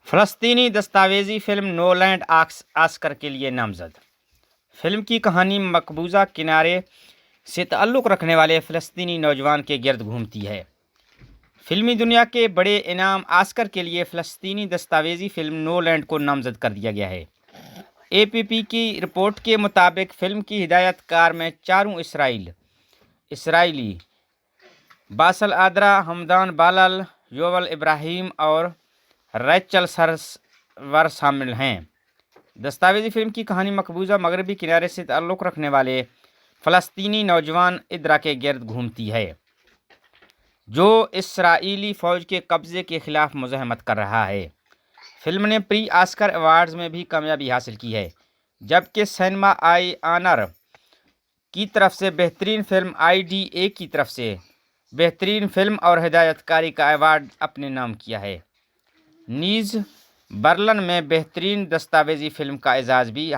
فلسطینی دستاویزی فلم نو land Oscar کے لیے نامزد۔ فلم کی کہانی مقبوضہ کنارے سے تعلق رکھنے والے فلسطینی نوجوان کے گرد گھومتی ہے۔ فلمی دنیا کے بڑے انعام آسکر کے لیے فلسطینی دستاویزی فلم نو لینڈ کو نامزد کر دیا گیا ہے۔ اے پی پی کی رپورٹ کے مطابق فلم کی ہدایت کار میں چاروں اسرائیلی باسل آدرا، حمدان بالال، یوول ابراہیم اور ریچل سرور شامل ہیں۔ دستاویزی فلم کی کہانی مقبوضہ مغربی کنارے سے تعلق رکھنے والے فلسطینی نوجوان ادرا کے گرد گھومتی ہے، جو اسرائیلی فوج کے قبضے کے خلاف مزاحمت کر رہا ہے۔ فلم نے پری آسکر ایوارڈز میں بھی کامیابی حاصل کی ہے، جبکہ سینما آئی آنر کی طرف سے بہترین فلم، آئی ڈی اے کی طرف سے بہترین فلم اور ہدایت کاری کا ایوارڈ اپنے نام کیا ہے۔ نیز برلن میں بہترین دستاویزی فلم کا اعزاز بھی حاصل